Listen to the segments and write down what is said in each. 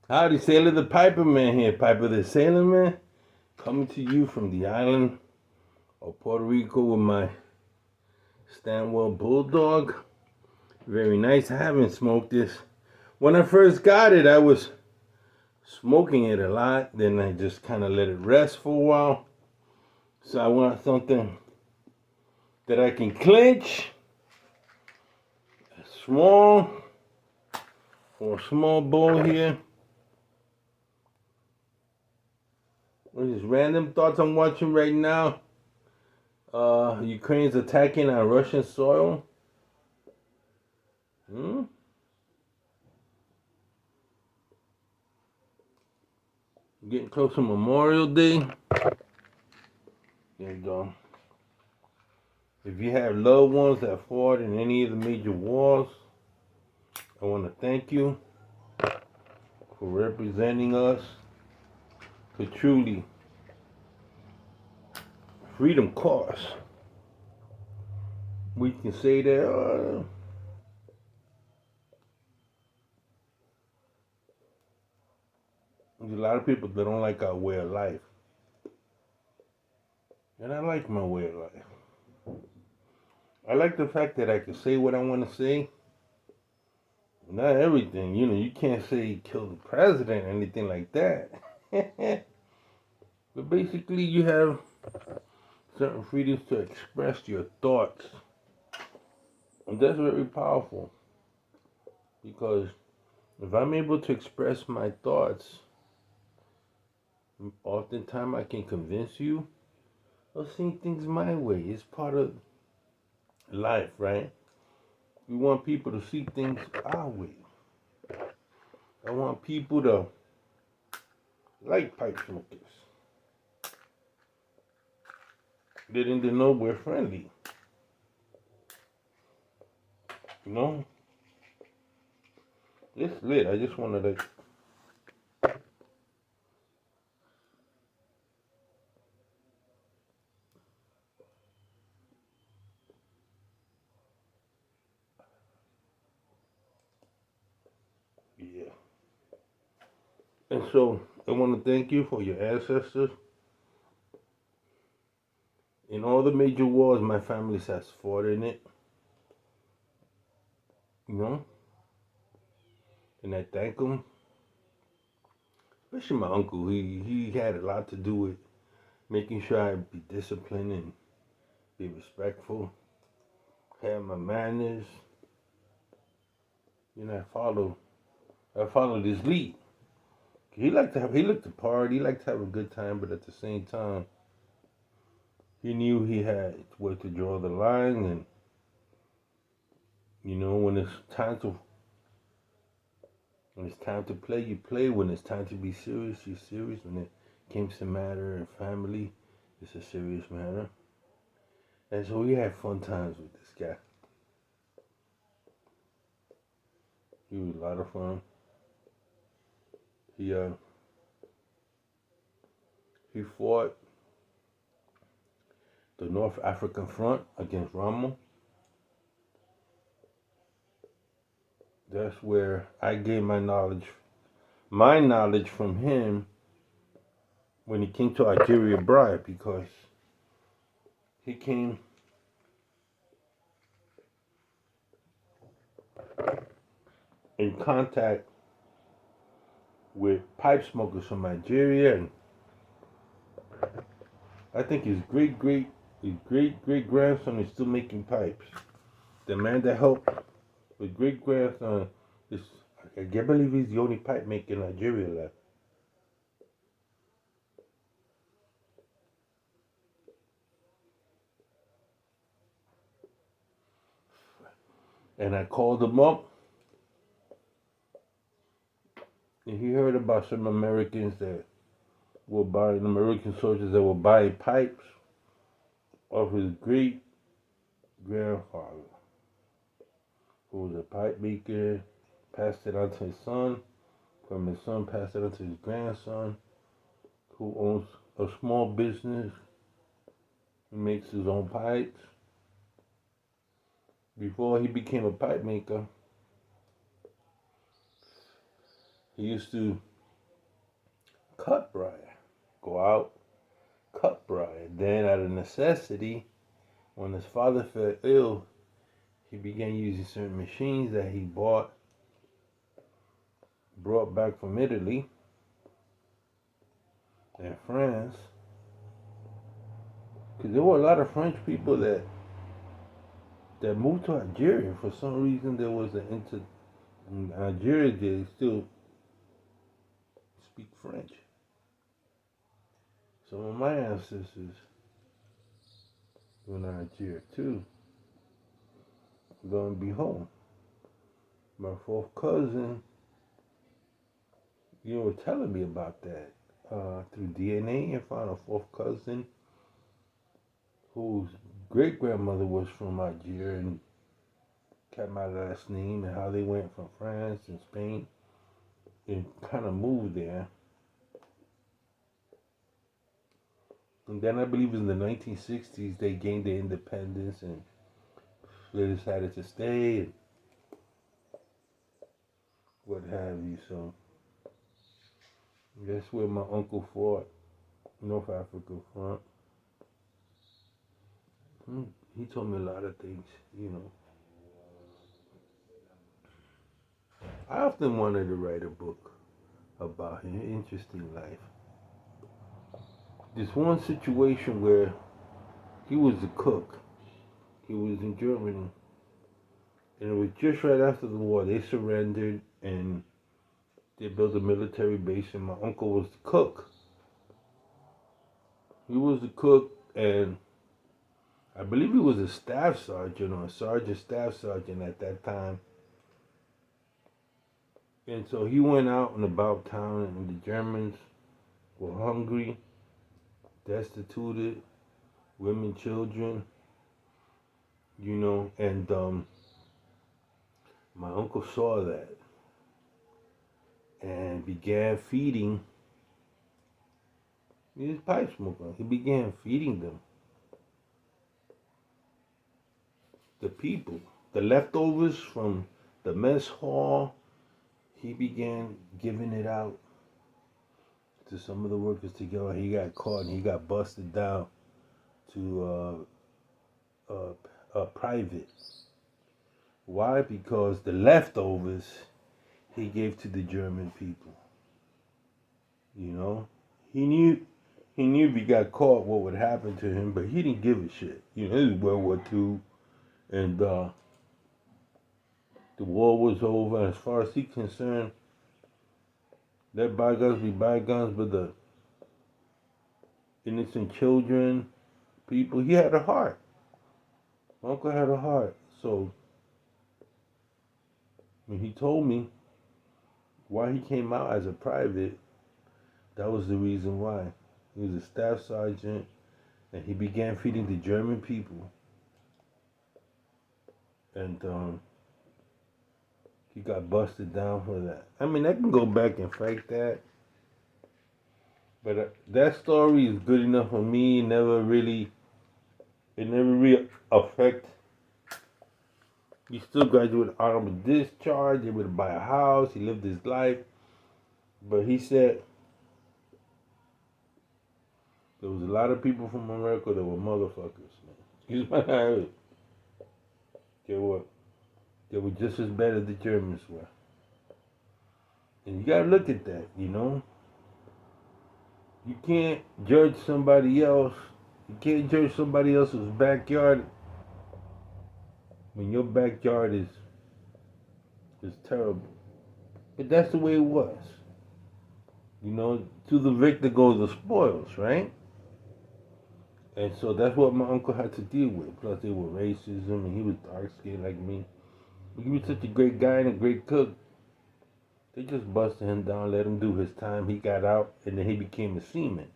Howdy, Sailor the Piper Man here. Piper the Sailor Man, coming to you from the island of Puerto Rico with my Stanwell Bulldog. Very nice. I haven't smoked this. When I first got it, I was smoking it a lot. Then I just kind of let it rest for a while. So I want something that I can clench, small, or a small bowl here. What is random thoughts I'm watching right now? Ukraine's attacking on Russian soil. Hmm? Getting close to Memorial Day. And if you have loved ones that fought in any of the major wars, I want to thank you for representing us for truly freedom cause. We can say that there's a lot of people that don't like our way of life. And I like my way of life. I like the fact that I can say what I want to say. Not everything, you can't say kill the president or anything like that. But basically, you have certain freedoms to express your thoughts. And that's very powerful because if I'm able to express my thoughts, oftentimes I can convince you of seeing things my way. It's part of life, right? We want people to see things our way. I want people to like pipe smokers. They didn't know we're friendly. You know? It's lit. I just wanted to. Yeah. And so I want to thank you for your ancestors. In all the major wars my family has fought in it, you know? And I thank them. Especially my uncle. He had a lot to do with making sure I be disciplined and be respectful, have my manners. I followed his lead. He liked to party, he liked to have a good time, but at the same time, he knew he had where to draw the line, and when it's time to play, you play. When it's time to be serious, you're serious. When it comes to matter and family, it's a serious matter. And so we had fun times with this guy. He was a lot of fun. He uh he fought the North African Front against Rommel. That's where I gained my knowledge from him when he came to Algeria Bride, because he came in contact with pipe smokers from Algeria, and I think his great grandson is still making pipes. The man that helped with great grandson is, I can't believe he's the only pipe maker in Nigeria left. And I called him up, and he heard about some American soldiers that were buying pipes of his great grandfather, who was a pipe maker, passed it on to his son, from his son passed it on to his grandson, who owns a small business. He makes his own pipes. Before he became a pipe maker, he used to cut briar. Go out, cut briar. Then, out of necessity, when his father fell ill, he began using certain machines that he brought back from Italy and France. Because there were a lot of French people that moved to Algeria. For some reason, there was in Algeria, they still speak French. Some of my ancestors were in Algeria too. Lo and behold, my fourth cousin, were telling me about that through DNA, and found a fourth cousin whose great grandmother was from Algeria and kept my last name, and how they went from France and Spain and kind of moved there. And then I believe in the 1960s they gained their independence and they decided to stay and what have you. So that's where my uncle fought, North Africa front. He told me a lot of things. I often wanted to write a book about his interesting life. This one situation where he was a cook. He was in Germany. And it was just right after the war. They surrendered and they built a military base, and my uncle was the cook. He was the cook, and I believe he was a staff sergeant or a staff sergeant at that time. And so he went out and about town, and the Germans were hungry, destituted, women, children, and my uncle saw that and began feeding. He was a pipe smoker. He began feeding them. The people, the leftovers from the mess hall, he began giving it out to some of the workers together. He got caught and he got busted down to private. Why? Because the leftovers he gave to the German people. He knew if he got caught what would happen to him, but he didn't give a shit. This is World War II, and the war was over. And as far as he's concerned, let bygones be bygones, but the innocent children, people, he had a heart. My uncle had a heart. So when he told me why he came out as a private, that was the reason why. He was a staff sergeant, and he began feeding the German people. And he got busted down for that. I mean, I can go back and fight that. But that story is good enough for me. It never really affect. He still graduated honorable discharge, able to buy a house. He lived his life. But he said there was a lot of people from America that were motherfuckers, man. Excuse my language. They were just as bad as the Germans were. And you gotta look at that, You can't judge somebody else. You can't judge somebody else's backyard when your backyard is terrible. But that's the way it was. To the victor goes the spoils, right? And so that's what my uncle had to deal with. Plus, there were racism, and he was dark skinned like me. But he was such a great guy and a great cook. They just busted him down, let him do his time. He got out, and then he became a seaman.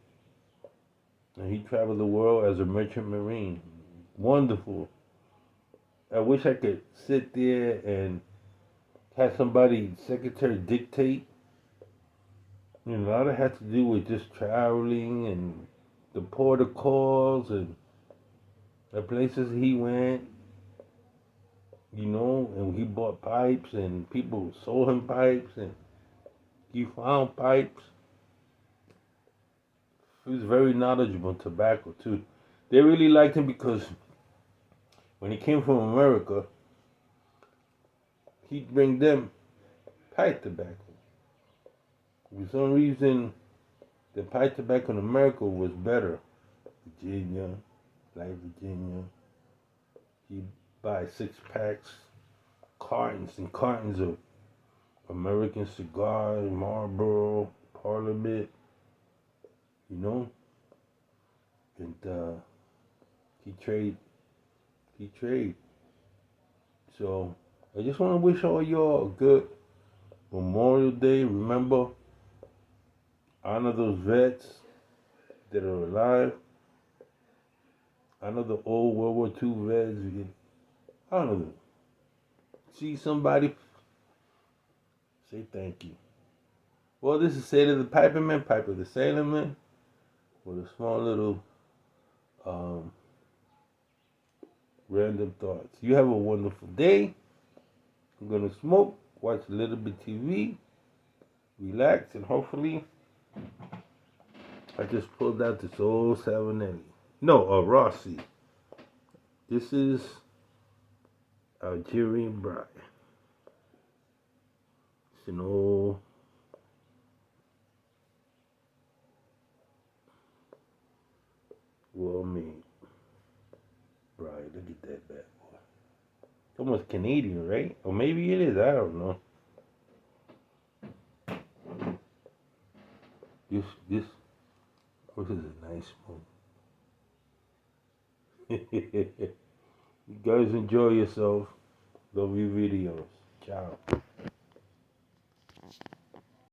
And he traveled the world as a merchant marine. Wonderful. I wish I could sit there and have somebody, secretary, dictate. A lot of it had to do with just traveling and the protocols and the places he went, and he bought pipes and people sold him pipes and he found pipes. He was very knowledgeable in tobacco too. They really liked him because when he came from America, he'd bring them pipe tobacco. For some reason, the pipe tobacco in America was better. Virginia, like Virginia. He'd buy 6 packs, cartons and cartons of American cigars, Marlboro, Parliament, you know, and he trade. So I just want to wish all y'all a good Memorial Day. Remember, honor those vets that are alive. Honor the old World War II vets. You can honor them. See somebody, say thank you. Well, this is Sailor the Piperman, Piper the Sailorman, with a small little random thoughts. You have a wonderful day. I'm gonna smoke, watch a little bit TV, relax, and hopefully I just pulled out this old Savinelli. No, a Rossi. This is Algerian Bride. It's an old well-made bride. Look at that bad boy. It's almost Canadian, right? Or maybe it is. I don't know. This is a nice smoke. You guys enjoy yourself. Love your videos. Ciao.